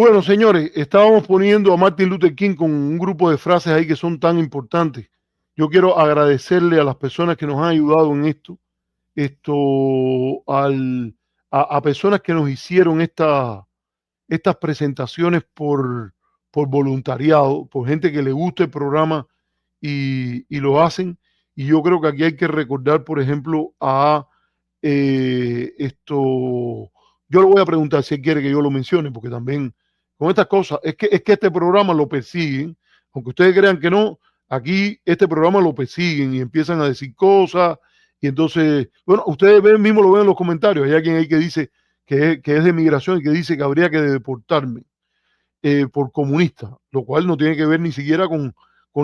Bueno, señores, estábamos poniendo a Martin Luther King con un grupo de frases ahí que son tan importantes. Yo quiero agradecerle a las personas que nos han ayudado en a personas que nos hicieron estas presentaciones por voluntariado, por gente que le gusta el programa y lo hacen. Y yo creo que aquí hay que recordar, por ejemplo, yo le voy a preguntar si él quiere que yo lo mencione, porque también con estas cosas, es que este programa lo persiguen, aunque ustedes crean que no, aquí este programa lo persiguen y empiezan a decir cosas, y entonces, bueno, ustedes ven, mismo lo ven en los comentarios, hay alguien ahí que dice que es de migración y que dice que habría que deportarme por comunista, lo cual no tiene que ver ni siquiera con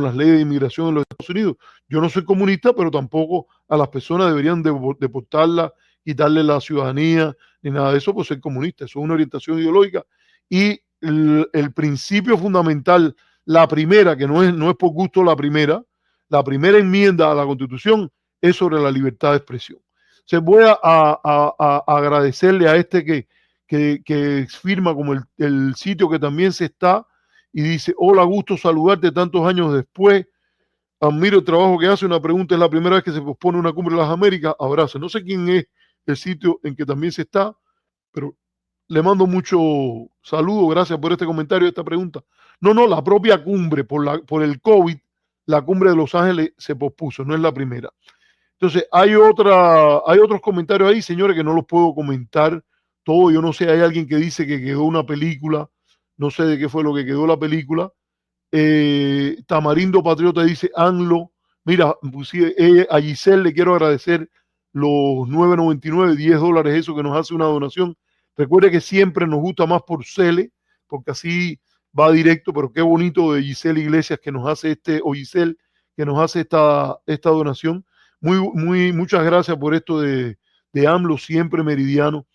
las leyes de inmigración en los Estados Unidos. Yo no soy comunista, pero tampoco a las personas deberían deportarlas, quitarle la ciudadanía, ni nada de eso por ser comunista. Eso es una orientación ideológica. Y el principio fundamental, la primera, que no es por gusto la primera enmienda a la Constitución es sobre la libertad de expresión. Se voy a agradecerle a este que firma como el sitio que también se está y dice, hola, gusto saludarte tantos años después, admiro el trabajo que hace, una pregunta, es la primera vez que se pospone una cumbre de las Américas, abrazo. No sé quién es el sitio en que también se está, pero le mando mucho saludo, gracias por este comentario, esta pregunta. No, la propia cumbre, por el COVID, la cumbre de Los Ángeles se pospuso, no es la primera. Entonces, hay otros comentarios ahí, señores, que no los puedo comentar todo. Yo no sé, hay alguien que dice que quedó una película, no sé de qué fue lo que quedó la película. Tamarindo Patriota dice, ANLO, mira, pues sí, a Giselle le quiero agradecer los 9.99, $10, eso que nos hace una donación. Recuerde que siempre nos gusta más por Cele, porque así va directo, pero qué bonito de Giselle Iglesias que nos hace o Giselle que nos hace esta donación. Muchas gracias por esto de AMLO, siempre meridiano.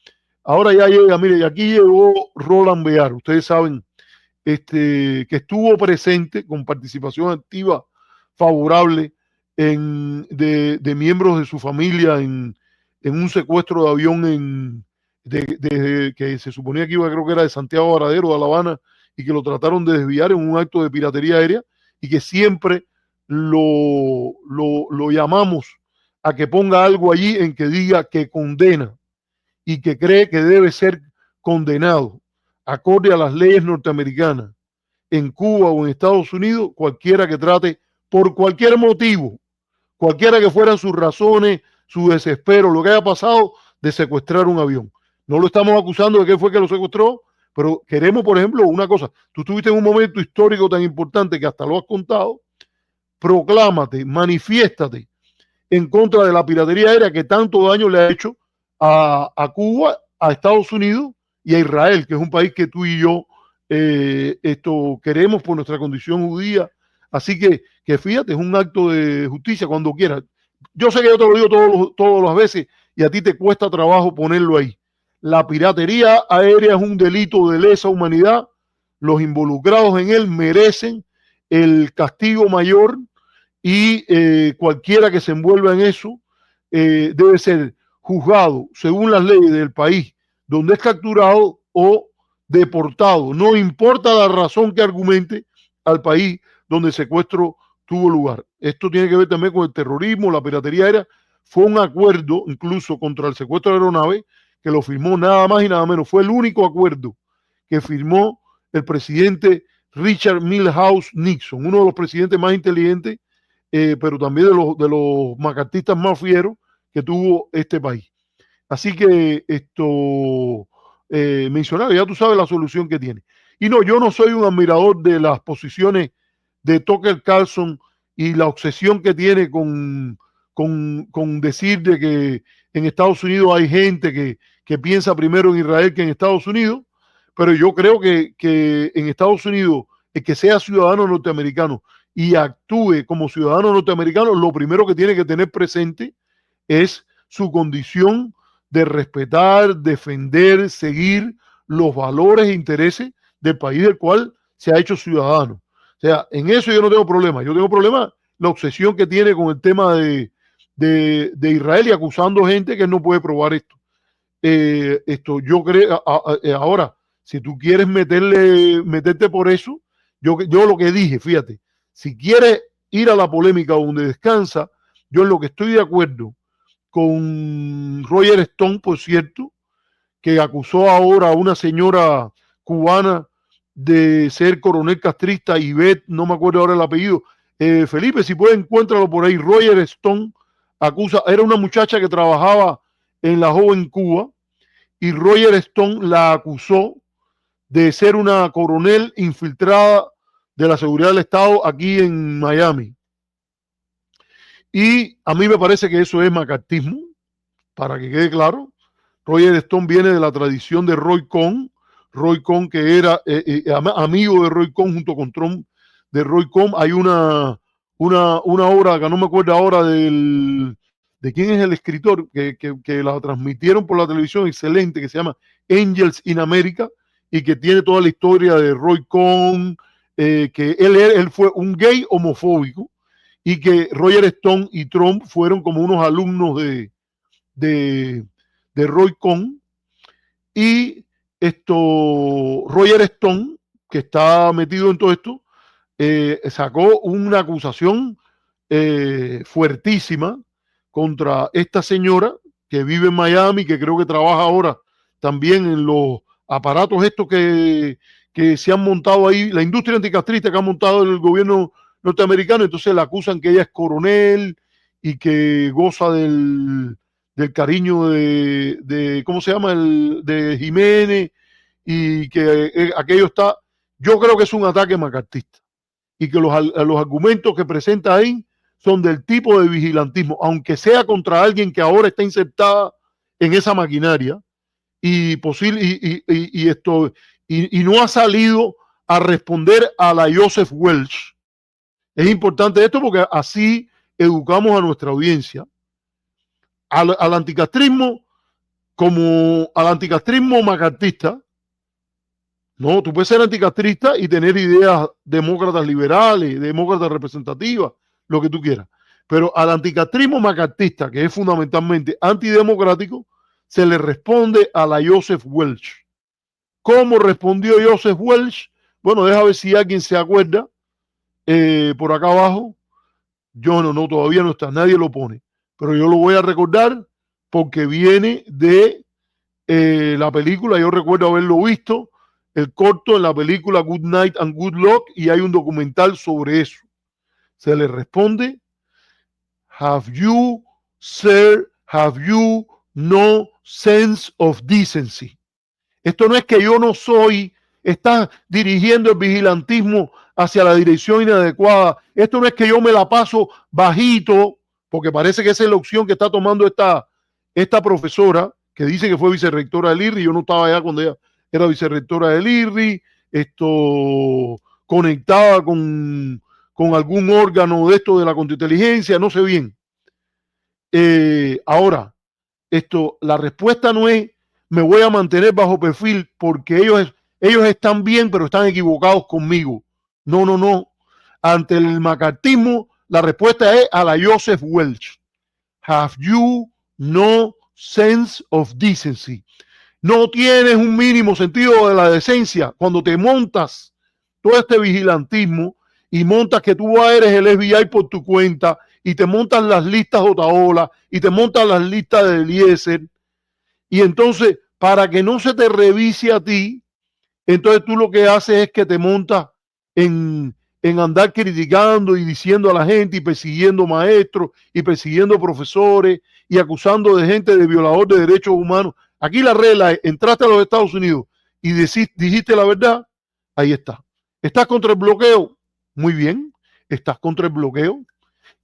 Ahora ya llega, mire, aquí llegó Roland Bear, ustedes saben, que estuvo presente con participación activa favorable de miembros de su familia en un secuestro de avión que se suponía que iba, creo que era de Santiago Varadero, de La Habana, y que lo trataron de desviar en un acto de piratería aérea, y que siempre lo llamamos a que ponga algo allí en que diga que condena y que cree que debe ser condenado acorde a las leyes norteamericanas en Cuba o en Estados Unidos, cualquiera que trate por cualquier motivo, cualquiera que fueran sus razones, su desespero, lo que haya pasado, de secuestrar un avión. No lo estamos acusando de que fue que lo secuestró, pero queremos, por ejemplo, una cosa. Tú estuviste en un momento histórico tan importante que hasta lo has contado. Proclámate, manifiéstate en contra de la piratería aérea que tanto daño le ha hecho a Cuba, a Estados Unidos y a Israel, que es un país que tú y yo esto queremos por nuestra condición judía. Así que fíjate, es un acto de justicia cuando quieras. Yo sé que yo te lo digo todas las veces y a ti te cuesta trabajo ponerlo ahí. La piratería aérea es un delito de lesa humanidad. Los involucrados en él merecen el castigo mayor y cualquiera que se envuelva en eso debe ser juzgado según las leyes del país donde es capturado o deportado. No importa la razón que argumente al país donde el secuestro tuvo lugar. Esto tiene que ver también con el terrorismo, la piratería aérea. Fue un acuerdo incluso contra el secuestro de aeronaves que lo firmó nada más y nada menos. Fue el único acuerdo que firmó el presidente Richard Milhouse Nixon, uno de los presidentes más inteligentes pero también de los macartistas más fieros que tuvo este país. Así que mencionaba, ya tú sabes la solución que tiene. Y no, yo no soy un admirador de las posiciones de Tucker Carlson y la obsesión que tiene con decir de que en Estados Unidos hay gente que piensa primero en Israel que en Estados Unidos, pero yo creo que en Estados Unidos el que sea ciudadano norteamericano y actúe como ciudadano norteamericano, lo primero que tiene que tener presente es su condición de respetar, defender, seguir los valores e intereses del país del cual se ha hecho ciudadano. O sea, en eso yo no tengo problema. Yo tengo problema la obsesión que tiene con el tema de Israel y acusando gente que no puede probar esto. Yo creo, ahora, Si tú quieres meterte por eso, yo lo que dije, fíjate, si quieres ir a la polémica donde descansa, yo en lo que estoy de acuerdo con Roger Stone, por cierto, que acusó ahora a una señora cubana de ser coronel castrista, Ivette, no me acuerdo ahora el apellido. Felipe, si puedes, encuéntralo por ahí. Roger Stone acusa, era una muchacha que trabajaba en la Joven Cuba, y Roger Stone la acusó de ser una coronel infiltrada de la seguridad del Estado aquí en Miami. Y a mí me parece que eso es macartismo, para que quede claro. Roger Stone viene de la tradición de Roy Cohn, que era amigo de Roy Cohn junto con Trump de Roy Cohn. Hay una obra que no me acuerdo ahora de quién es el escritor, que la transmitieron por la televisión, excelente, que se llama Angels in America, y que tiene toda la historia de Roy Cohn, que él fue un gay homofóbico, y que Roger Stone y Trump fueron como unos alumnos de Roy Cohn. Y Roger Stone, que está metido en todo esto, sacó una acusación fuertísima contra esta señora que vive en Miami, que creo que trabaja ahora también en los aparatos estos que se han montado ahí, la industria anticastrista que ha montado el gobierno norteamericano. Entonces la acusan que ella es coronel y que goza del cariño ¿cómo se llama? De Jiménez, y que aquello está, yo creo que es un ataque macartista, y que los argumentos que presenta ahí son del tipo de vigilantismo, aunque sea contra alguien que ahora está insertada en esa maquinaria y no ha salido a responder a la Joseph Welch. Es importante esto porque así educamos a nuestra audiencia. Al anticastrismo, como al anticastrismo macartista. No, tú puedes ser anticastrista y tener ideas demócratas liberales, demócratas representativas, lo que tú quieras. Pero al anticastrismo macartista, que es fundamentalmente antidemocrático, se le responde a la Joseph Welch. ¿Cómo respondió Joseph Welch? Bueno, deja ver si alguien se acuerda. Por acá abajo. Yo no, todavía no está, nadie lo pone. Pero yo lo voy a recordar porque viene de la película. Yo recuerdo haberlo visto, el corto, en la película Good Night and Good Luck, y hay un documental sobre eso. Se le responde: have you no sense of decency? Esto no es que yo no soy, está dirigiendo el vigilantismo hacia la dirección inadecuada. Esto no es que yo me la paso bajito, porque parece que esa es la opción que está tomando esta profesora, que dice que fue vicerrectora del IRRI. Yo no estaba allá cuando ella era vicerrectora del IRRI, conectada con algún órgano de esto de la contrainteligencia, no sé bien. Ahora, la respuesta no es: me voy a mantener bajo perfil porque ellos están bien, pero están equivocados conmigo. No. Ante el macartismo, la respuesta es a la Joseph Welch. Have you no sense of decency? No tienes un mínimo sentido de la decencia cuando te montas todo este vigilantismo y montas que tú eres el FBI por tu cuenta, y te montan las listas de Otaola y te montan las listas de Eliezer. Y entonces, para que no se te revise a ti, entonces tú lo que haces es que te montas en andar criticando y diciendo a la gente y persiguiendo maestros y persiguiendo profesores y acusando de gente de violador de derechos humanos. Aquí la regla es: entraste a los Estados Unidos y dijiste la verdad, ahí está. ¿Estás contra el bloqueo? Muy bien, estás contra el bloqueo.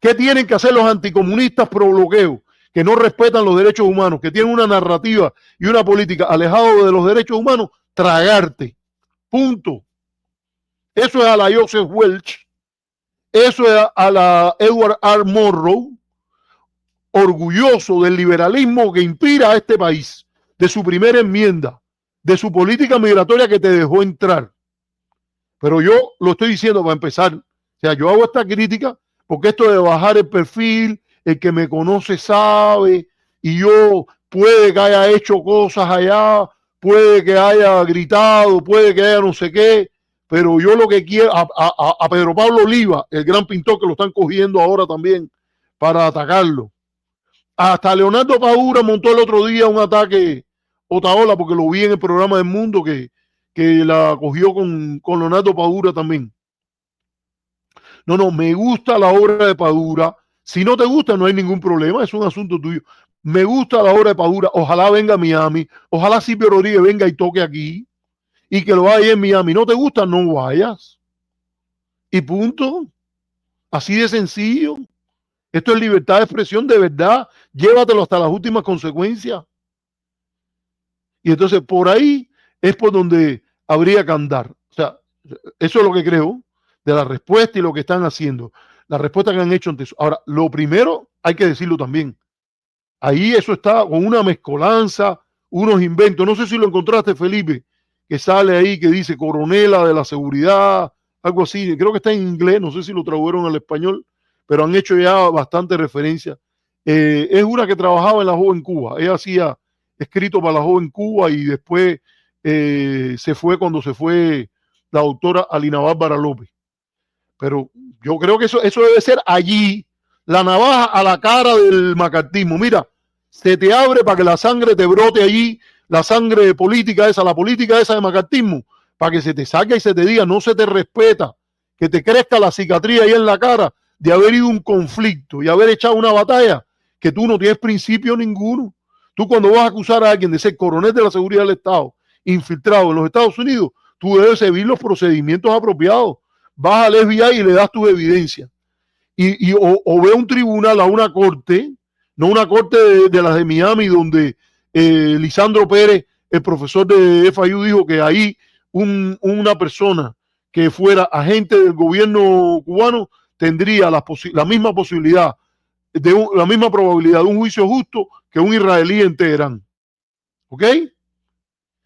¿Qué tienen que hacer los anticomunistas pro bloqueo? Que no respetan los derechos humanos, que tienen una narrativa y una política alejado de los derechos humanos: tragarte. Punto. Eso es a la Joseph Welch, eso es a la Edward R. Murrow, orgulloso del liberalismo que inspira a este país, de su primera enmienda, de su política migratoria que te dejó entrar. Pero yo lo estoy diciendo para empezar. O sea, yo hago esta crítica porque esto de bajar el perfil, el que me conoce sabe, y yo puede que haya hecho cosas allá puede que haya gritado, puede que haya no sé qué, pero yo lo que quiero, a Pedro Pablo Oliva, el gran pintor que lo están cogiendo ahora también para atacarlo. Hasta Leonardo Padura montó el otro día un ataque Otaola, porque lo vi en el programa del Mundo que la cogió con Leonardo Padura también. No, no, me gusta la obra de Padura. Si no te gusta, no hay ningún problema, es un asunto tuyo. Me gusta la obra de Padura. Ojalá venga a Miami. Ojalá Silvio Rodríguez venga y toque aquí. Y que lo vaya en Miami. ¿No te gusta? No vayas. Y punto. Así de sencillo. Esto es libertad de expresión de verdad. Llévatelo hasta las últimas consecuencias. Y entonces por ahí es por donde habría que andar. O sea, eso es lo que creo de la respuesta y lo que están haciendo. La respuesta que han hecho ante eso. Ahora, lo primero, hay que decirlo también. Ahí eso está con una mezcolanza, unos inventos. No sé si lo encontraste, Felipe, que sale ahí que dice coronela de la seguridad, algo así. Creo que está en inglés, no sé si lo tradujeron al español, pero han hecho ya bastante referencia. Es una que trabajaba en la Joven Cuba. Ella hacía escrito para la Joven Cuba y después se fue cuando se fue la doctora Alina Bárbara López. Pero yo creo que eso debe ser allí, la navaja a la cara del macartismo. Mira, se te abre para que la sangre te brote allí, la sangre política esa, la política esa de macartismo, para que se te saque y se te diga, no se te respeta, que te crezca la cicatriz ahí en la cara de haber ido a un conflicto y haber echado una batalla que tú no tienes principio ninguno. Tú cuando vas a acusar a alguien de ser coronel de la seguridad del Estado, infiltrado en los Estados Unidos, tú debes seguir los procedimientos apropiados. Vas al FBI y le das tus evidencias. O ve a un tribunal, a una corte, no una corte de las de Miami, donde Lisandro Pérez, el profesor de FIU, dijo que ahí una persona que fuera agente del gobierno cubano tendría la misma posibilidad, la misma probabilidad de un juicio justo que un israelí en Teherán. ¿Ok?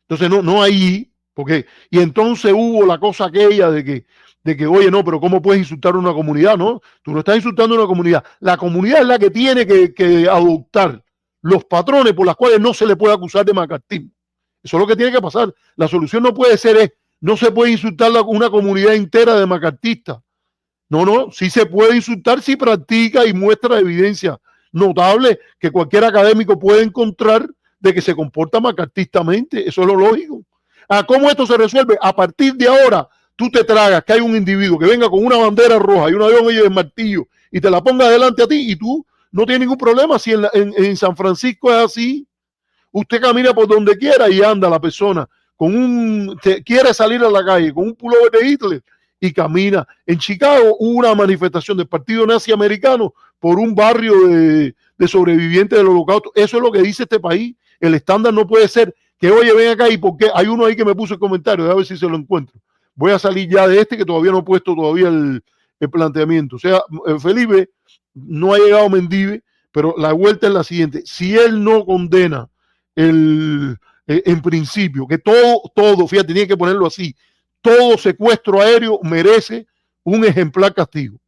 Entonces no ahí, porque, y entonces hubo la cosa aquella de que, oye, no, pero ¿cómo puedes insultar a una comunidad? No, tú no estás insultando a una comunidad. La comunidad es la que tiene que adoptar los patrones por los cuales no se le puede acusar de macartismo. Eso es lo que tiene que pasar. La solución no puede ser, no se puede insultar a una comunidad entera de macartistas. No, sí se puede insultar si practica y muestra evidencia notable que cualquier académico puede encontrar de que se comporta macartistamente. Eso es lo lógico. ¿Cómo esto se resuelve? A partir de ahora, tú te tragas que hay un individuo que venga con una bandera roja y un avión de martillo y te la ponga delante a ti y tú no tienes ningún problema. Si en San Francisco es así, usted camina por donde quiera y anda la persona quiere salir a la calle con un pullover de Hitler y camina. En Chicago hubo una manifestación del Partido Nazi Americano por un barrio de sobrevivientes del Holocausto. Eso es lo que dice este país. El estándar no puede ser que, oye, ven acá y porque hay uno ahí que me puso el comentario, a ver si se lo encuentro. Voy a salir ya de que todavía no he puesto todavía el planteamiento. O sea, Felipe, no ha llegado Mendive, pero la vuelta es la siguiente. Si él no condena en principio, que todo, fíjate, tiene que ponerlo así, todo secuestro aéreo merece un ejemplar castigo.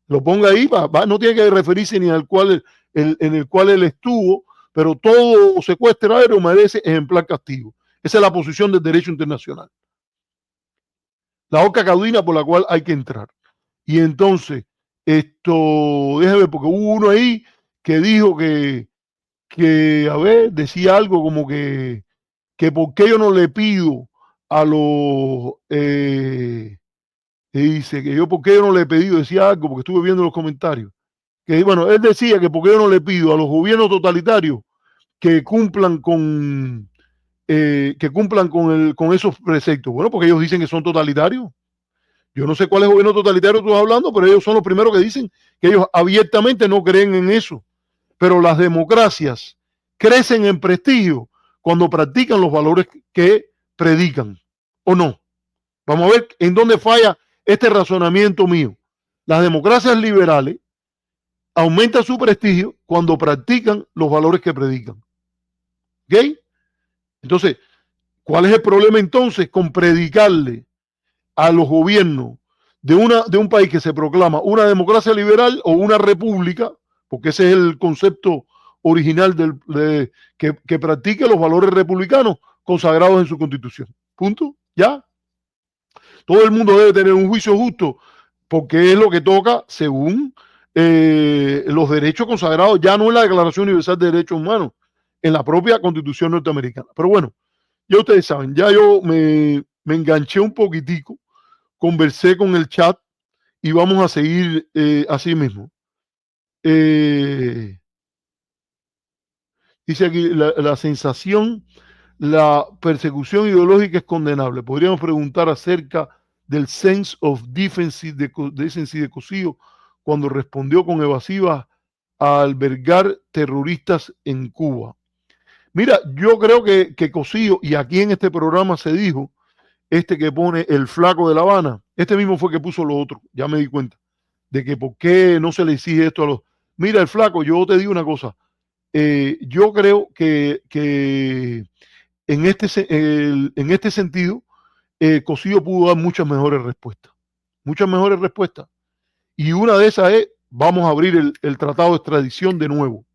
Lo ponga ahí, no tiene que referirse ni al cual en el cual él estuvo, pero todo secuestro aéreo merece ejemplar castigo. Esa es la posición del derecho internacional. La horca caudina por la cual hay que entrar. Y entonces, déjame ver, porque hubo uno ahí que dijo a ver, decía algo como que por qué yo no le pido a los, dice que yo por qué yo no le he pedido, decía algo, porque estuve viendo los comentarios, que bueno, él decía que por qué yo no le pido a los gobiernos totalitarios que cumplan con con esos preceptos. Bueno, porque ellos dicen que son totalitarios. Yo no sé cuál es el gobierno totalitario tú estás hablando, pero ellos son los primeros que dicen que ellos abiertamente no creen en eso. Pero las democracias crecen en prestigio cuando practican los valores que predican, ¿o no? Vamos a ver en dónde falla este razonamiento mío. Las democracias liberales aumentan su prestigio cuando practican los valores que predican. ¿Ok? Entonces, ¿cuál es el problema entonces con predicarle a los gobiernos de un país que se proclama una democracia liberal o una república, porque ese es el concepto original que practique los valores republicanos consagrados en su constitución. Punto. ¿Ya? Todo el mundo debe tener un juicio justo porque es lo que toca según los derechos consagrados, ya no en la Declaración Universal de Derechos Humanos, en la propia Constitución norteamericana. Pero bueno, ya ustedes saben, ya yo me enganché un poquitico, conversé con el chat y vamos a seguir así mismo. Dice aquí, la sensación, la persecución ideológica es condenable. Podríamos preguntar acerca del sense of decency de Cosío cuando respondió con evasivas a albergar terroristas en Cuba. Mira, yo creo que Cosío, y aquí en este programa se dijo, este que pone el flaco de La Habana, este mismo fue que puso lo otro, ya me di cuenta, de que por qué no se le exige esto a los... Mira, el flaco, yo te digo una cosa, yo creo que en este sentido, Cosío pudo dar muchas mejores respuestas. Y una de esas es, vamos a abrir el tratado de extradición de nuevo,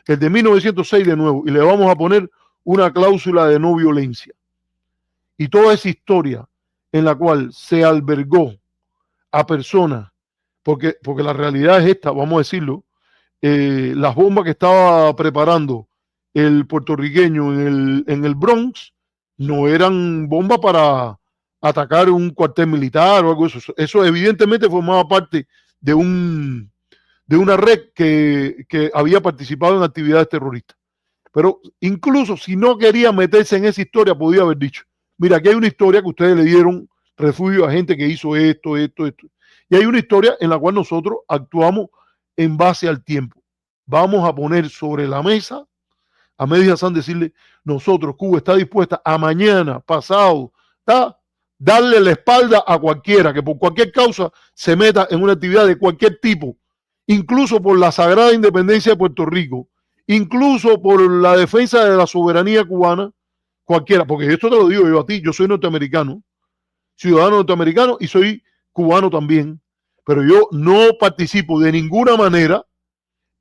el de 1906 de nuevo, y le vamos a poner una cláusula de no violencia. Y toda esa historia en la cual se albergó a personas, porque la realidad es esta, vamos a decirlo, las bombas que estaba preparando el puertorriqueño en el Bronx no eran bombas para atacar un cuartel militar o algo de eso. Eso evidentemente formaba parte de una red que había participado en actividades terroristas. Pero incluso si no quería meterse en esa historia, podía haber dicho, mira, aquí hay una historia que ustedes le dieron refugio a gente que hizo esto. Y hay una historia en la cual nosotros actuamos en base al tiempo. Vamos a poner sobre la mesa, a Mehdi Hasan decirle, nosotros, Cuba está dispuesta a mañana, pasado, darle la espalda a cualquiera que por cualquier causa se meta en una actividad de cualquier tipo, incluso por la sagrada independencia de Puerto Rico, incluso por la defensa de la soberanía cubana, cualquiera, porque esto te lo digo yo a ti, yo soy norteamericano, ciudadano norteamericano y soy cubano también, pero yo no participo de ninguna manera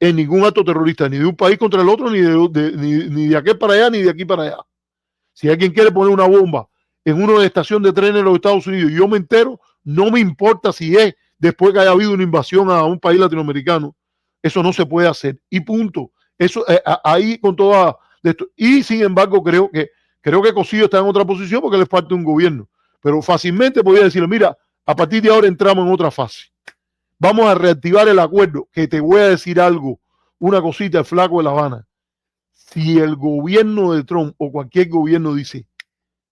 en ningún acto terrorista, ni de un país contra el otro, ni de aquel para allá, ni de aquí para allá. Si alguien quiere poner una bomba en una estación de trenes en los Estados Unidos y yo me entero, no me importa si es después que haya habido una invasión a un país latinoamericano, eso no se puede hacer. Y punto. Eso ahí con toda esto. Y sin embargo, creo que Cosío está en otra posición porque le falta un gobierno. Pero fácilmente podría decirle, mira, a partir de ahora entramos en otra fase. Vamos a reactivar el acuerdo, que te voy a decir algo, una cosita, el flaco de La Habana. Si el gobierno de Trump o cualquier gobierno dice,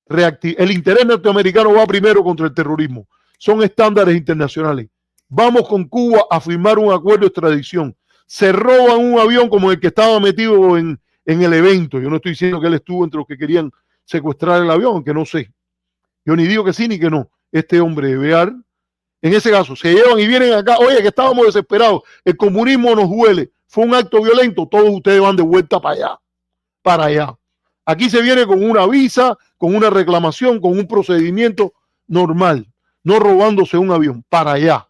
el interés norteamericano va primero contra el terrorismo, son estándares internacionales. Vamos con Cuba a firmar un acuerdo de extradición. Se roban un avión como el que estaba metido en el evento. Yo no estoy diciendo que él estuvo entre los que querían secuestrar el avión, que no sé. Yo ni digo que sí ni que no. Este hombre de Bear, en ese caso, se llevan y vienen acá. Oye, que estábamos desesperados. El comunismo nos duele. Fue un acto violento. Todos ustedes van de vuelta para allá. Aquí se viene con una visa, con una reclamación, con un procedimiento normal, no robándose un avión, para allá.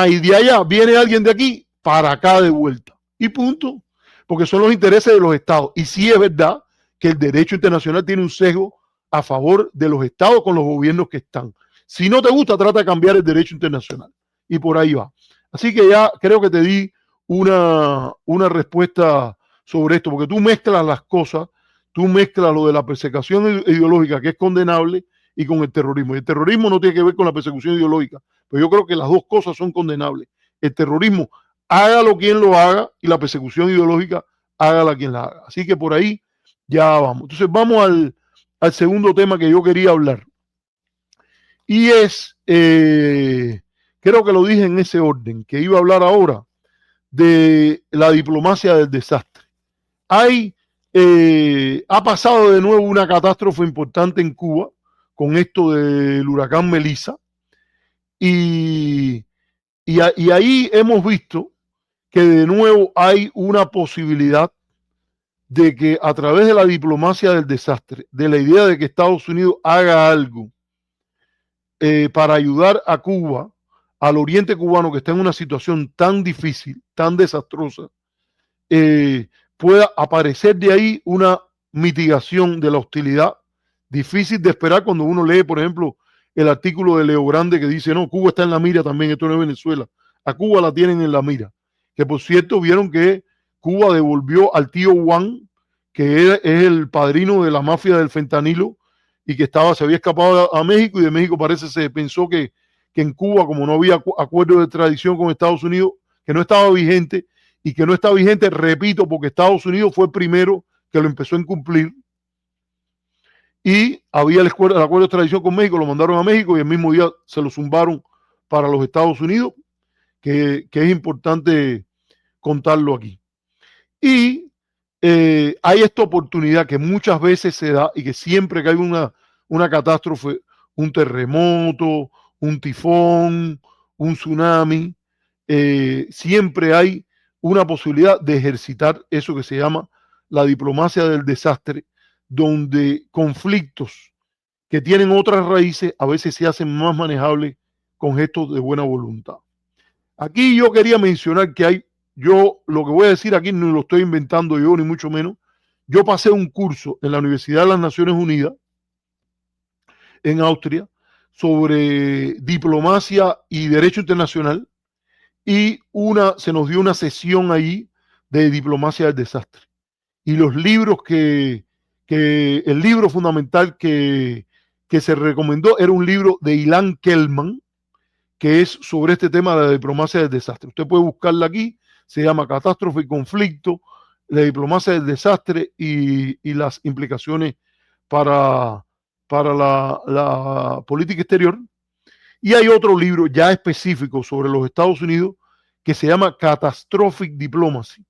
Y de allá viene alguien de aquí para acá de vuelta. Y punto. Porque son los intereses de los estados. Y sí es verdad que el derecho internacional tiene un sesgo a favor de los estados con los gobiernos que están. Si no te gusta, trata de cambiar el derecho internacional. Y por ahí va. Así que ya creo que te di una respuesta sobre esto, porque tú mezclas las cosas, tú mezclas lo de la persecución ideológica, que es condenable, y con el terrorismo. Y el terrorismo no tiene que ver con la persecución ideológica, pero yo creo que las dos cosas son condenables. El terrorismo, hágalo quien lo haga, y la persecución ideológica, hágala quien la haga. Así que por ahí ya vamos. Entonces vamos al segundo tema que yo quería hablar. Y es, creo que lo dije en ese orden, que iba a hablar ahora de la diplomacia del desastre. Ha pasado de nuevo una catástrofe importante en Cuba con esto del huracán Melissa y ahí hemos visto que de nuevo hay una posibilidad de que a través de la diplomacia del desastre, de la idea de que Estados Unidos haga algo para ayudar a Cuba, al oriente cubano que está en una situación tan difícil, tan desastrosa, pueda aparecer de ahí una mitigación de la hostilidad, difícil de esperar cuando uno lee, por ejemplo, el artículo de Leo Grande que dice, no, Cuba está en la mira también, esto no es Venezuela, a Cuba la tienen en la mira. Que por cierto, vieron que Cuba devolvió al tío Juan, que es el padrino de la mafia del fentanilo, y que se había escapado a México, y de México parece se pensó que en Cuba, como no había acuerdo de extradición con Estados Unidos, que no estaba vigente, y que no está vigente, repito, porque Estados Unidos fue el primero que lo empezó a incumplir, y había el acuerdo de extradición con México, lo mandaron a México y el mismo día se lo zumbaron para los Estados Unidos, que es importante contarlo aquí. Y hay esta oportunidad que muchas veces se da y que siempre que hay una catástrofe, un terremoto, un tifón, un tsunami, siempre hay una posibilidad de ejercitar eso que se llama la diplomacia del desastre, donde conflictos que tienen otras raíces a veces se hacen más manejables con gestos de buena voluntad. Aquí yo quería mencionar que yo lo que voy a decir aquí no lo estoy inventando yo, ni mucho menos. Yo pasé un curso en la Universidad de las Naciones Unidas, en Austria, sobre diplomacia y derecho internacional, y se nos dio una sesión ahí de diplomacia del desastre. Y los libros el libro fundamental que se recomendó era un libro de Ilan Kelman, que es sobre este tema de la diplomacia del desastre. Usted puede buscarla aquí, se llama Catástrofe y Conflicto, la diplomacia del desastre y las implicaciones para la política exterior. Y hay otro libro ya específico sobre los Estados Unidos que se llama Catastrophic Diplomacy,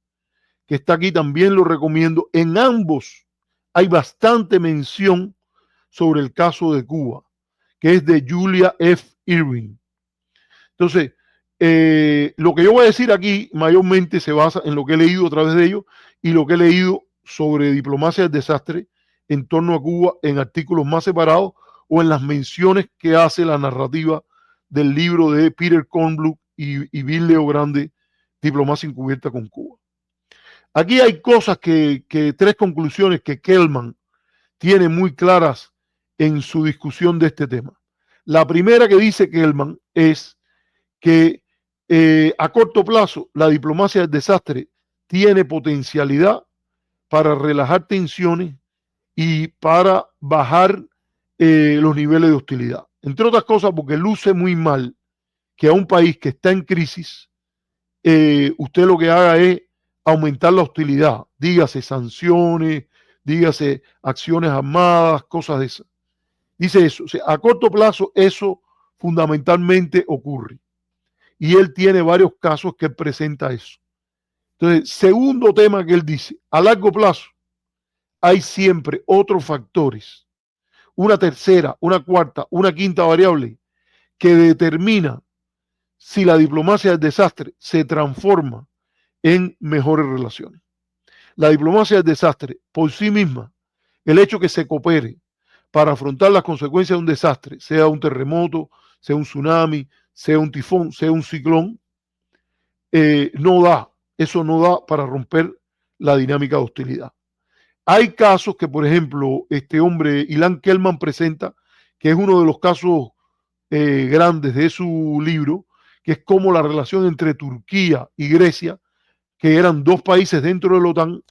que está aquí, también lo recomiendo. En ambos hay bastante mención sobre el caso de Cuba, que es de Julia F. Irving. Entonces, lo que yo voy a decir aquí mayormente se basa en lo que he leído a través de ellos y lo que he leído sobre diplomacia del desastre en torno a Cuba en artículos más separados o en las menciones que hace la narrativa del libro de Peter Kornbluth y Bill Leo Grande, Diplomacia encubierta con Cuba. Aquí hay cosas tres conclusiones que Kelman tiene muy claras en su discusión de este tema. La primera que dice Kelman es que a corto plazo la diplomacia del desastre tiene potencialidad para relajar tensiones y para bajar los niveles de hostilidad. Entre otras cosas porque luce muy mal que a un país que está en crisis, usted lo que haga es aumentar la hostilidad, dígase sanciones, dígase acciones armadas, cosas de esas. Dice eso, o sea, a corto plazo eso fundamentalmente ocurre. Y él tiene varios casos que presenta eso. Entonces, segundo tema que él dice, a largo plazo hay siempre otros factores, una tercera, una cuarta, una quinta variable que determina si la diplomacia del desastre se transforma en mejores relaciones. La diplomacia del desastre por sí misma, el hecho que se coopere para afrontar las consecuencias de un desastre, sea un terremoto, sea un tsunami, sea un tifón, sea un ciclón, eso no da para romper la dinámica de hostilidad. Hay casos que, por ejemplo, este hombre, Ilan Kelman, presenta, que es uno de los casos grandes de su libro, que es como la relación entre Turquía y Grecia, que eran dos países dentro de la OTAN,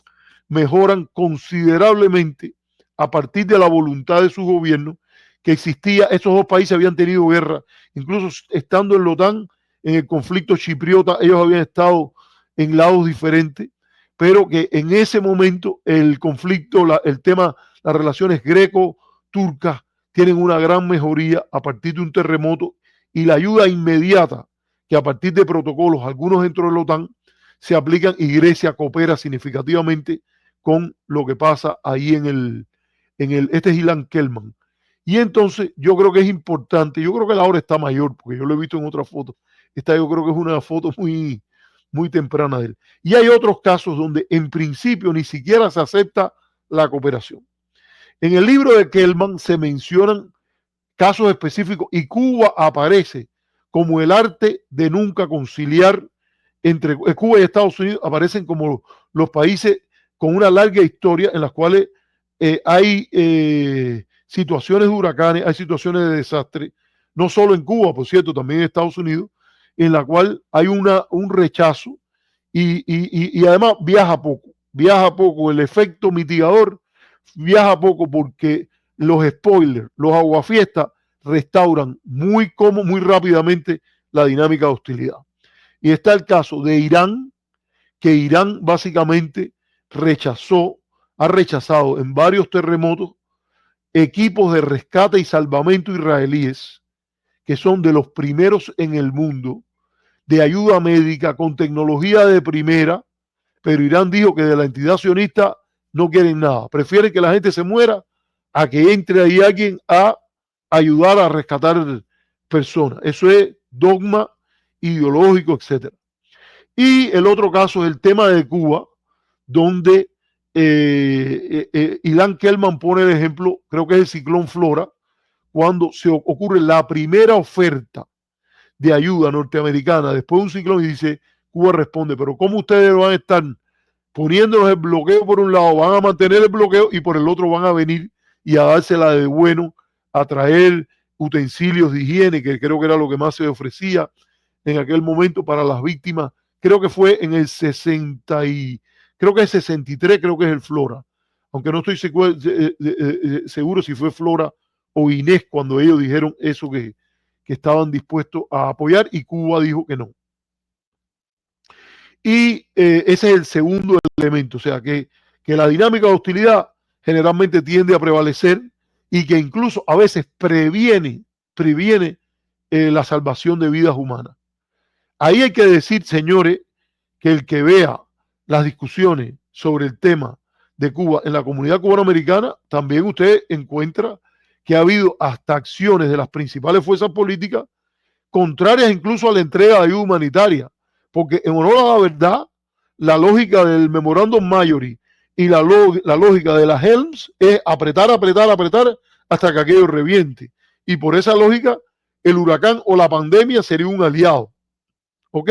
mejoran considerablemente a partir de la voluntad de sus gobiernos, que existía, esos dos países habían tenido guerra, incluso estando en la OTAN, en el conflicto chipriota, ellos habían estado en lados diferentes, pero que en ese momento el conflicto, el tema, las relaciones greco-turcas tienen una gran mejoría a partir de un terremoto y la ayuda inmediata que a partir de protocolos, algunos dentro de la OTAN, se aplican y Grecia coopera significativamente con lo que pasa ahí este es Ilan Kelman. Y entonces yo creo que es importante, yo creo que él ahora está mayor, porque yo lo he visto en otras fotos, esta yo creo que es una foto muy, muy temprana de él. Y hay otros casos donde en principio ni siquiera se acepta la cooperación. En el libro de Kelman se mencionan casos específicos y Cuba aparece como el arte de nunca conciliar entre Cuba y Estados Unidos, aparecen como los países con una larga historia en las cuales hay situaciones de huracanes, hay situaciones de desastre, no solo en Cuba, por cierto, también en Estados Unidos, en la cual hay un rechazo y además viaja poco, el efecto mitigador viaja poco porque los spoilers, los aguafiestas restauran muy rápidamente la dinámica de hostilidad. Y está el caso de Irán, que Irán básicamente ha rechazado en varios terremotos equipos de rescate y salvamento israelíes, que son de los primeros en el mundo, de ayuda médica con tecnología de primera, pero Irán dijo que de la entidad sionista no quieren nada, prefieren que la gente se muera a que entre ahí alguien a ayudar a rescatar personas. Eso es dogma ideológico, etcétera. Y el otro caso es el tema de Cuba, donde Ilan Kelman pone el ejemplo, creo que es el ciclón Flora, cuando se ocurre la primera oferta de ayuda norteamericana después de un ciclón y dice, Cuba responde, pero ¿cómo ustedes van a estar poniéndonos el bloqueo por un lado, van a mantener el bloqueo y por el otro van a venir y a dársela de bueno, a traer utensilios de higiene, que creo que era lo que más se ofrecía en aquel momento para las víctimas? Creo que fue en el 60 y creo que es 63, creo que es el Flora, aunque no estoy seguro si fue Flora o Inés cuando ellos dijeron eso que estaban dispuestos a apoyar y Cuba dijo que no. Y ese es el segundo elemento, o sea que la dinámica de hostilidad generalmente tiende a prevalecer y que incluso a veces previene la salvación de vidas humanas. Ahí hay que decir, señores, que el que vea las discusiones sobre el tema de Cuba en la comunidad cubanoamericana, también usted encuentra que ha habido hasta acciones de las principales fuerzas políticas contrarias incluso a la entrega de ayuda humanitaria, porque en honor a la verdad, la lógica del Memorandum Majority y la lógica de la Helms es apretar hasta que aquello reviente. Y por esa lógica, el huracán o la pandemia sería un aliado. ¿Ok?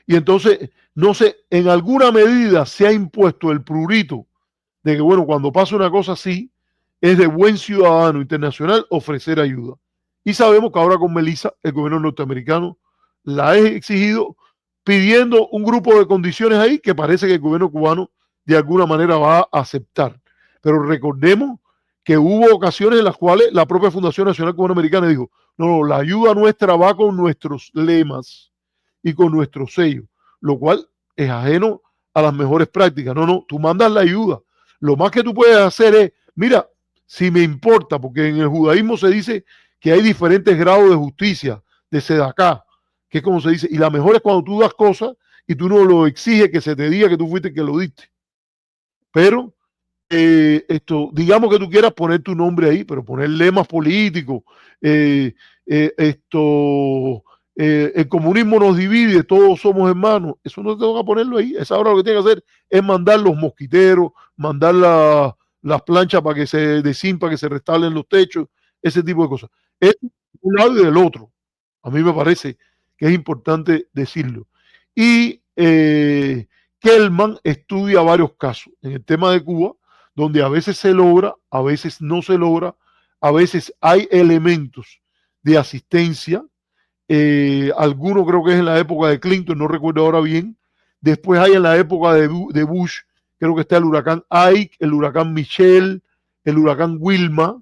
Y entonces, no sé, en alguna medida se ha impuesto el prurito de que, bueno, cuando pasa una cosa así, es de buen ciudadano internacional ofrecer ayuda. Y sabemos que ahora con Melissa, el gobierno norteamericano la ha exigido pidiendo un grupo de condiciones ahí que parece que el gobierno cubano de alguna manera va a aceptar. Pero recordemos que hubo ocasiones en las cuales la propia Fundación Nacional Cubanoamericana dijo, no, la ayuda nuestra va con nuestros lemas y con nuestro sello, lo cual es ajeno a las mejores prácticas. No, tú mandas la ayuda. Lo más que tú puedes hacer es, mira, si me importa, porque en el judaísmo se dice que hay diferentes grados de justicia, de sedacá, que es como se dice, y la mejor es cuando tú das cosas y tú no lo exiges que se te diga que tú fuiste el que lo diste. Pero digamos que tú quieras poner tu nombre ahí, pero poner lemas políticos, el comunismo nos divide, todos somos hermanos, eso no te van a ponerlo ahí. Esa hora lo que tiene que hacer es mandar los mosquiteros, mandar las planchas para que se para que se restauren los techos, ese tipo de cosas. Es de un lado y del otro. A mí me parece que es importante decirlo. Y Kelman estudia varios casos en el tema de Cuba, donde a veces se logra, a veces no se logra, a veces hay elementos de asistencia, alguno creo que es en la época de Clinton, no recuerdo ahora bien, después hay en la época de Bush, creo que está el huracán Ike, el huracán Michelle, el huracán Wilma,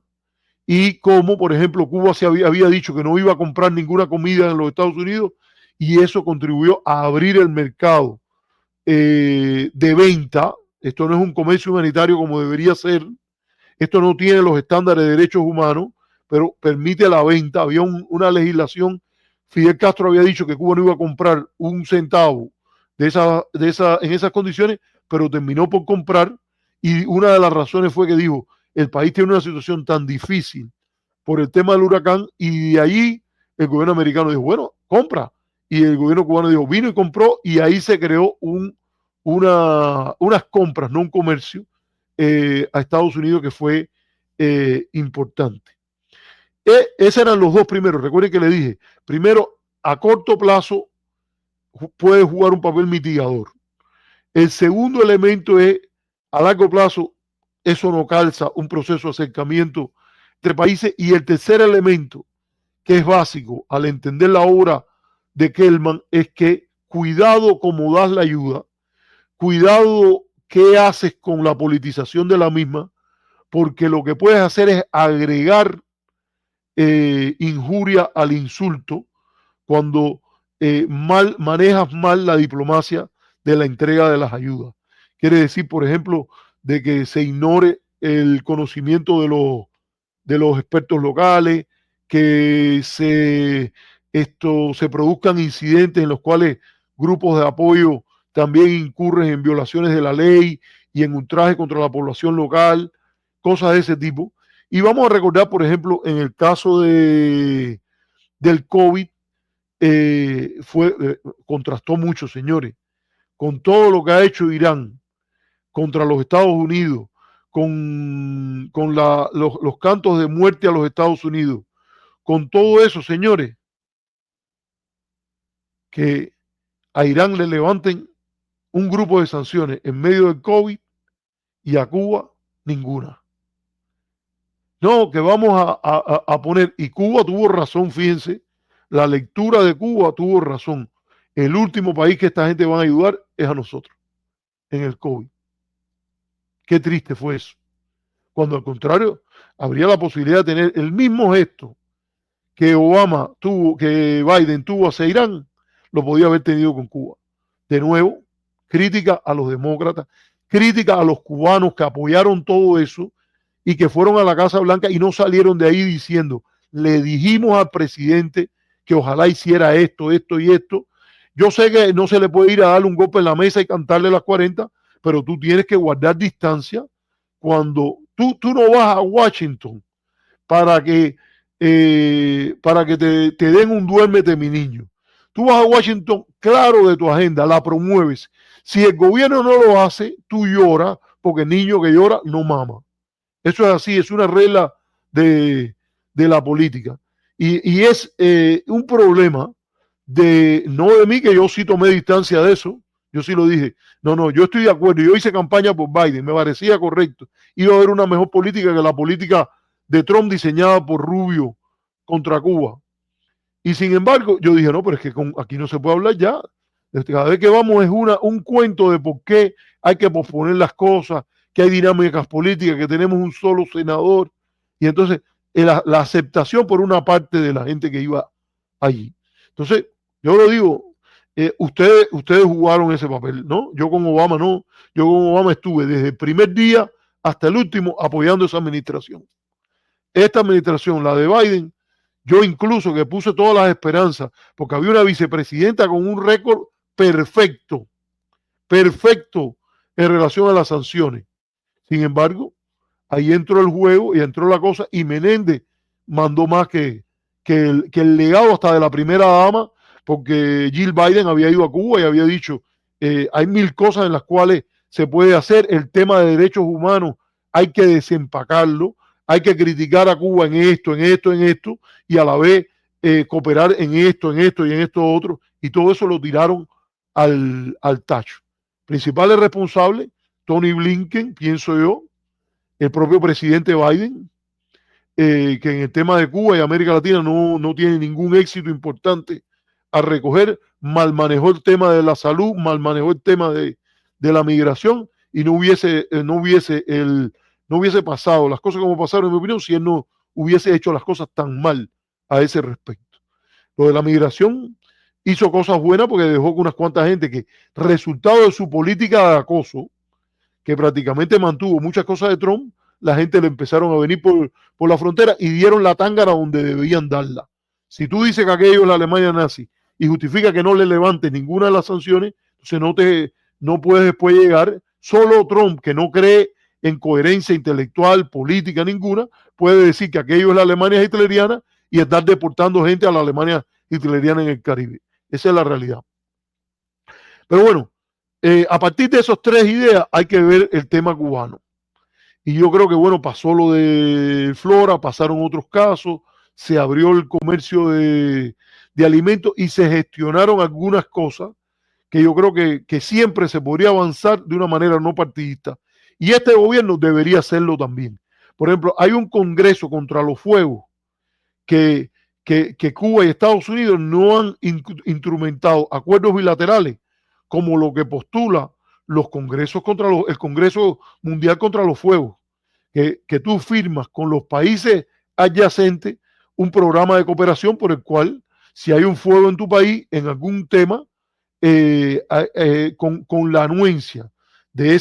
y como por ejemplo Cuba había dicho que no iba a comprar ninguna comida en los Estados Unidos, y eso contribuyó a abrir el mercado de venta. Esto no es un comercio humanitario como debería ser, esto no tiene los estándares de derechos humanos, pero permite la venta. Había una legislación, Fidel Castro había dicho que Cuba no iba a comprar un centavo en esas condiciones, pero terminó por comprar, y una de las razones fue que dijo, el país tiene una situación tan difícil por el tema del huracán, y de allí el gobierno americano dijo, bueno, compra. Y el gobierno cubano dijo, vino y compró, y ahí se creó unas compras, no un comercio, a Estados Unidos que fue importante. Esos eran los dos primeros. Recuerden que le dije, primero, a corto plazo puede jugar un papel mitigador. El segundo elemento es, a largo plazo, eso no calza un proceso de acercamiento entre países. Y el tercer elemento, que es básico al entender la obra de Kelman, es que cuidado cómo das la ayuda, cuidado qué haces con la politización de la misma, porque lo que puedes hacer es agregar injuria al insulto cuando manejas mal la diplomacia de la entrega de las ayudas. Quiere decir, por ejemplo, de que se ignore el conocimiento de los expertos locales, que se produzcan incidentes en los cuales grupos de apoyo también incurren en violaciones de la ley y en ultraje contra la población local, cosas de ese tipo. Y vamos a recordar, por ejemplo, en el caso del COVID, contrastó mucho, señores, con todo lo que ha hecho Irán contra los Estados Unidos, con los cantos de muerte a los Estados Unidos, con todo eso, señores, que a Irán le levanten un grupo de sanciones en medio del COVID y a Cuba ninguna. No, que vamos a poner, y Cuba tuvo razón, fíjense, la lectura de Cuba tuvo razón. El último país que esta gente va a ayudar es a nosotros, en el COVID. Qué triste fue eso. Cuando al contrario, habría la posibilidad de tener el mismo gesto que que Biden tuvo hacia Irán, lo podía haber tenido con Cuba. De nuevo, crítica a los demócratas, crítica a los cubanos que apoyaron todo eso y que fueron a la Casa Blanca y no salieron de ahí diciendo, le dijimos al presidente que ojalá hiciera esto, esto y esto. Yo sé que no se le puede ir a darle un golpe en la mesa y cantarle las 40, pero tú tienes que guardar distancia cuando tú no vas a Washington para que te den un duérmete, mi niño. Tú vas a Washington claro de tu agenda, la promueves. Si el gobierno no lo hace, tú lloras, porque el niño que llora no mama. Eso es así, es una regla de la política. Y es un problema no de mí, que yo sí tomé distancia de eso. Yo sí lo dije. No, yo estoy de acuerdo. Yo hice campaña por Biden, me parecía correcto. Iba a haber una mejor política que la política de Trump diseñada por Rubio contra Cuba. Y sin embargo, yo dije, no, pero es que aquí no se puede hablar ya. Cada vez que vamos es un cuento de por qué hay que posponer las cosas, que hay dinámicas políticas, que tenemos un solo senador. Y entonces, la aceptación por una parte de la gente que iba allí. Entonces, yo lo digo, ustedes jugaron ese papel, ¿no? Yo con Obama no. Yo con Obama estuve desde el primer día hasta el último apoyando esa administración. Esta administración, la de Biden, yo incluso que puse todas las esperanzas, porque había una vicepresidenta con un récord perfecto en relación a las sanciones. Sin embargo, ahí entró el juego y entró la cosa, y Menéndez mandó más que el legado hasta de la primera dama, porque Jill Biden había ido a Cuba y había dicho, hay 1000 cosas en las cuales se puede hacer, el tema de derechos humanos hay que desempacarlo, hay que criticar a Cuba en esto, y a la vez cooperar en esto y en esto otro, y todo eso lo tiraron al tacho. Principales responsables, Tony Blinken, pienso yo, el propio presidente Biden, que en el tema de Cuba y América Latina no tiene ningún éxito importante a recoger, mal manejó el tema de la salud, mal manejó el tema de la migración, y no hubiese pasado las cosas como pasaron, en mi opinión, si él no hubiese hecho las cosas tan mal a ese respecto. Lo de la migración hizo cosas buenas porque dejó con unas cuantas gente que, resultado de su política de acoso, que prácticamente mantuvo muchas cosas de Trump, la gente le empezaron a venir por la frontera y dieron la tángana donde debían darla. Si tú dices que aquello es la Alemania nazi y justifica que no le levantes ninguna de las sanciones, entonces no puedes después llegar. Solo Trump, que no cree en coherencia intelectual, política ninguna, puede decir que aquello es la Alemania hitleriana y estar deportando gente a la Alemania hitleriana en el Caribe. Esa es la realidad. Pero bueno, a partir de esas tres ideas hay que ver el tema cubano. Y yo creo que, bueno, pasó lo de Flora, pasaron otros casos, se abrió el comercio de alimentos y se gestionaron algunas cosas que yo creo que siempre se podría avanzar de una manera no partidista. Y este gobierno debería hacerlo también. Por ejemplo, hay un congreso contra los fuegos que, que Cuba y Estados Unidos no han instrumentado acuerdos bilaterales como lo que postula los congresos contra el Congreso Mundial contra los Fuegos, que tú firmas con los países adyacentes un programa de cooperación por el cual, si hay un fuego en tu país en algún tema, con la anuencia de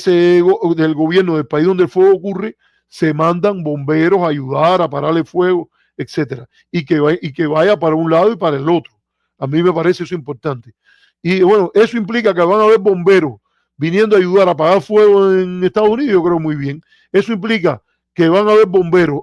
del gobierno del país donde el fuego ocurre, se mandan bomberos a ayudar a parar el fuego, etcétera, y que vaya para un lado y para el otro. A mí me parece eso importante. Y bueno, eso implica que van a haber bomberos viniendo a ayudar a apagar fuego en Estados Unidos, yo creo muy bien. Eso implica que van a haber bomberos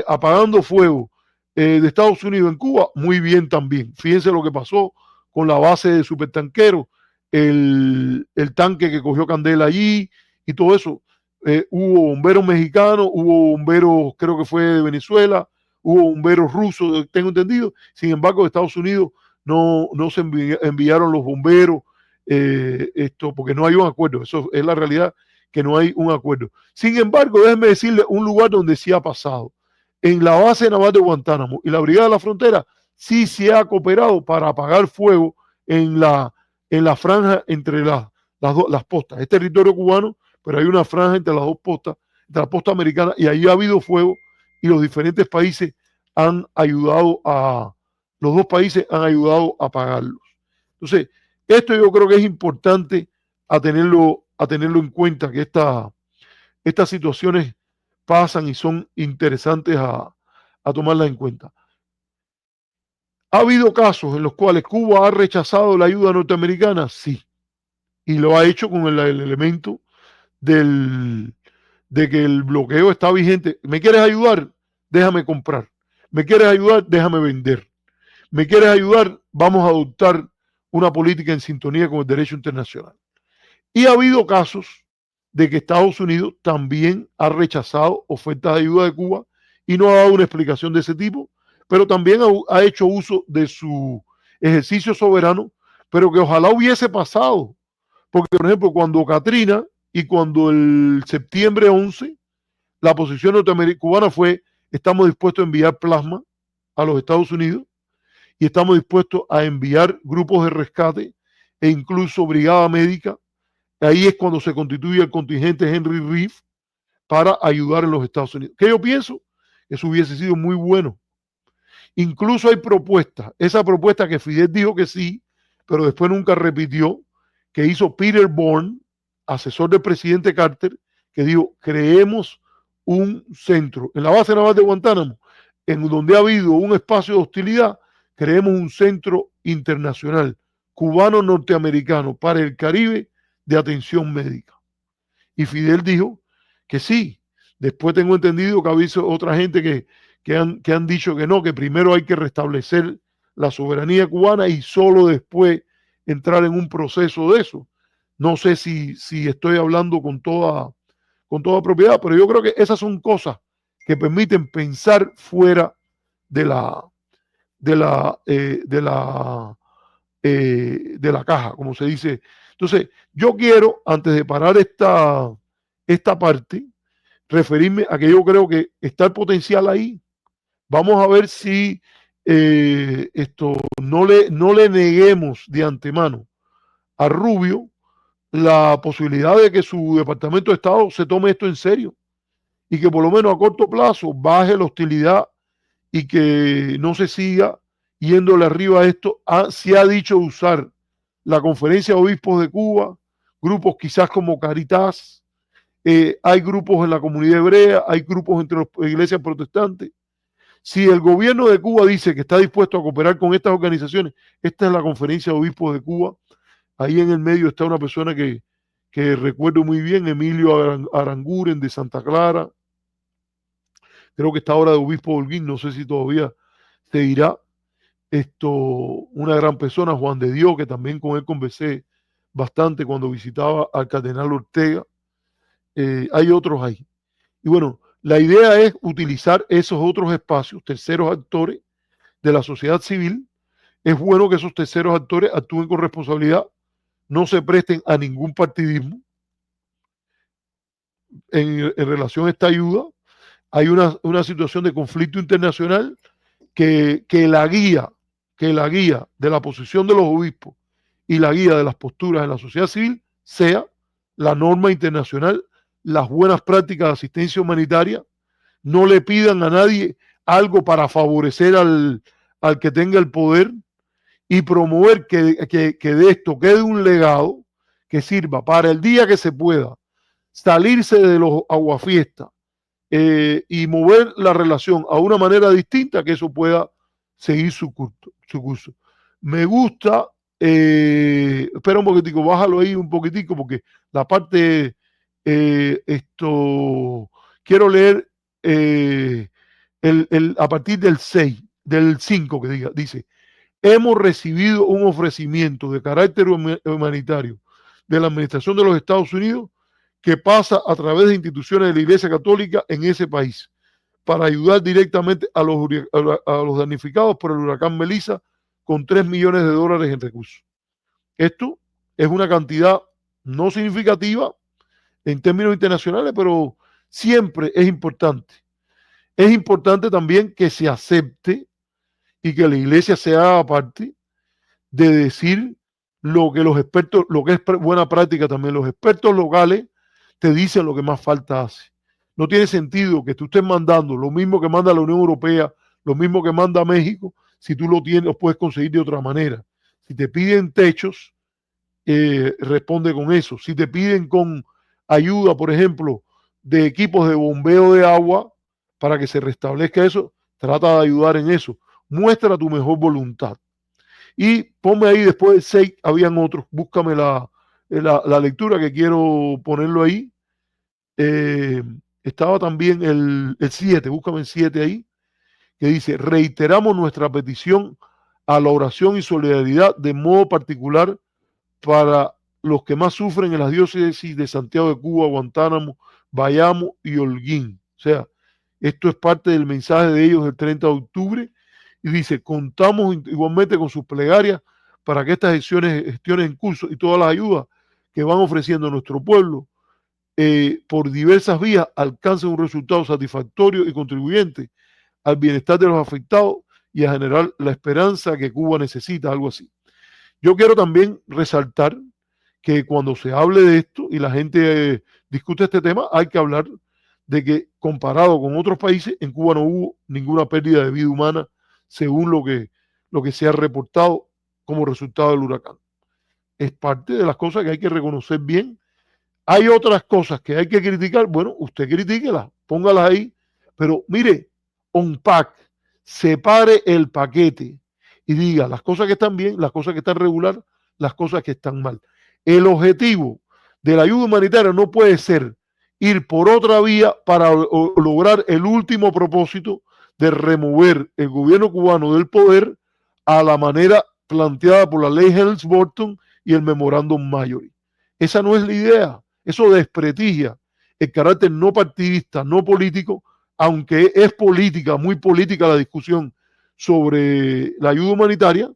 apagando fuego de Estados Unidos en Cuba, muy bien también. Fíjense lo que pasó con la base de supertanqueros, el tanque que cogió candela allí y todo eso. Hubo bomberos mexicanos, hubo bomberos, creo que fue de Venezuela, hubo bomberos rusos, tengo entendido. Sin embargo, de Estados Unidos no se enviaron los bomberos, porque no hay un acuerdo. Eso es la realidad, que no hay un acuerdo. Sin embargo, déjenme decirle un lugar donde sí ha pasado. En la base naval de Guantánamo y la Brigada de la Frontera sí se ha cooperado para apagar fuego en la franja entre las postas. Es territorio cubano, pero hay una franja entre las dos postas, entre la posta americana, y ahí ha habido fuego y los diferentes países han ayudado los dos países han ayudado a apagarlos. Entonces, esto yo creo que es importante a tenerlo en cuenta, que estas situaciones pasan y son interesantes a tomarlas en cuenta. ¿Ha habido casos en los cuales Cuba ha rechazado la ayuda norteamericana? Sí. Y lo ha hecho con el elemento de que el bloqueo está vigente. ¿Me quieres ayudar? Déjame comprar. ¿Me quieres ayudar? Déjame vender. ¿Me quieres ayudar? Vamos a adoptar una política en sintonía con el derecho internacional. Y ha habido casos de que Estados Unidos también ha rechazado ofertas de ayuda de Cuba y no ha dado una explicación de ese tipo, pero también ha hecho uso de su ejercicio soberano, pero que ojalá hubiese pasado. Porque, por ejemplo, cuando Katrina y cuando el septiembre 11, la posición norteamericana fue: estamos dispuestos a enviar plasma a los Estados Unidos y estamos dispuestos a enviar grupos de rescate e incluso brigada médica. Ahí es cuando se constituye el contingente Henry Reef para ayudar en los Estados Unidos. ¿Qué yo pienso? Eso hubiese sido muy bueno. Incluso hay propuestas, esa propuesta que Fidel dijo que sí, pero después nunca repitió, que hizo Peter Bourne, asesor del presidente Carter, que dijo: creemos un centro en la base naval de Guantánamo, en donde ha habido un espacio de hostilidad, creemos un centro internacional cubano-norteamericano para el Caribe de atención médica. Y Fidel dijo que sí. Después tengo entendido que ha habido otra gente que han dicho que no, que primero hay que restablecer la soberanía cubana y solo después entrar en un proceso de eso. No sé si estoy hablando con toda propiedad, pero yo creo que esas son cosas que permiten pensar fuera de la, de la, de la caja, como se dice. Entonces, yo quiero, antes de parar esta parte, referirme a que yo creo que está el potencial ahí. Vamos a ver si no le neguemos de antemano a Rubio la posibilidad de que su Departamento de Estado se tome esto en serio y que por lo menos a corto plazo baje la hostilidad y que no se siga yéndole arriba a esto. Se ha dicho usar la Conferencia de Obispos de Cuba, grupos quizás como Caritas, hay grupos en la comunidad hebrea, hay grupos entre las iglesias protestantes. Si el gobierno de Cuba dice que está dispuesto a cooperar con estas organizaciones, esta es la Conferencia de Obispos de Cuba. Ahí en el medio está una persona que recuerdo muy bien, Emilio Aranguren de Santa Clara. Creo que está ahora de obispo Holguín, no sé si todavía se dirá. Una gran persona, Juan de Dios, que también con él conversé bastante cuando visitaba al cardenal Ortega. Hay otros ahí. Y bueno, la idea es utilizar esos otros espacios, terceros actores de la sociedad civil. Es bueno que esos terceros actores actúen con responsabilidad, no se presten a ningún partidismo. en relación a esta ayuda, hay una situación de conflicto internacional que la guía de la posición de los obispos y la guía de las posturas en la sociedad civil sea la norma internacional, las buenas prácticas de asistencia humanitaria. No le pidan a nadie algo para favorecer al que tenga el poder, y promover que de esto quede un legado que sirva para el día que se pueda salirse de los aguafiestas y mover la relación a una manera distinta, que eso pueda seguir su curso. Me gusta, espera un poquitico, bájalo ahí un poquitico, porque la parte, quiero leer a partir del 6, del 5 que dice, hemos recibido un ofrecimiento de carácter humanitario de la Administración de los Estados Unidos que pasa a través de instituciones de la Iglesia Católica en ese país para ayudar directamente a los damnificados por el huracán Melissa con $3 millones en recursos. Esto es una cantidad no significativa en términos internacionales, pero siempre es importante. Es importante también que se acepte y que la Iglesia se haga parte de decir lo que los expertos, lo que es buena práctica también. Los expertos locales te dicen lo que más falta hace. No tiene sentido que tú estés mandando lo mismo que manda la Unión Europea, lo mismo que manda México, si tú lo tienes, lo puedes conseguir de otra manera. Si te piden techos, responde con eso. Si te piden con ayuda, por ejemplo, de equipos de bombeo de agua para que se restablezca eso, trata de ayudar en eso. Muestra tu mejor voluntad. Y ponme ahí después del 6, habían otros. Búscame la lectura que quiero ponerlo ahí. Estaba también el 7, búscame el 7 ahí, que dice, reiteramos nuestra petición a la oración y solidaridad de modo particular para los que más sufren en las diócesis de Santiago de Cuba, Guantánamo, Bayamo y Holguín. O sea, esto es parte del mensaje de ellos del 30 de octubre. Y dice, contamos igualmente con sus plegarias para que estas gestiones en curso y todas las ayudas que van ofreciendo a nuestro pueblo por diversas vías alcancen un resultado satisfactorio y contribuyente al bienestar de los afectados y a generar la esperanza que Cuba necesita, algo así. Yo quiero también resaltar que cuando se hable de esto y la gente discute este tema, hay que hablar de que comparado con otros países, en Cuba no hubo ninguna pérdida de vida humana según lo que se ha reportado como resultado del huracán. Es parte de las cosas que hay que reconocer bien. Hay otras cosas que hay que criticar. Bueno, usted critíquelas, póngalas ahí. Pero mire, unpack, separe el paquete y diga las cosas que están bien, las cosas que están regular, las cosas que están mal. El objetivo de la ayuda humanitaria no puede ser ir por otra vía para lograr el último propósito de remover el gobierno cubano del poder a la manera planteada por la ley Helms-Burton y el memorándum Mallory. Esa no es la idea. Eso desprestigia el carácter no partidista, no político, aunque es política, muy política la discusión sobre la ayuda humanitaria,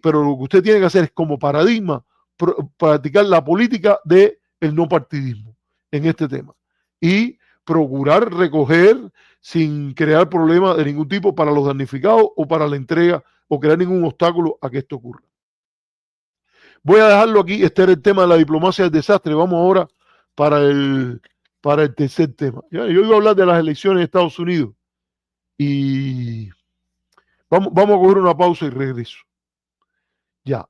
pero lo que usted tiene que hacer es como paradigma practicar la política del no partidismo en este tema y procurar recoger sin crear problemas de ningún tipo para los damnificados o para la entrega o crear ningún obstáculo a que esto ocurra. Voy a dejarlo aquí. Este era el tema de la diplomacia del desastre. Vamos ahora para el tercer tema. Yo iba a hablar de las elecciones de Estados Unidos y vamos a coger una pausa y regreso. Ya.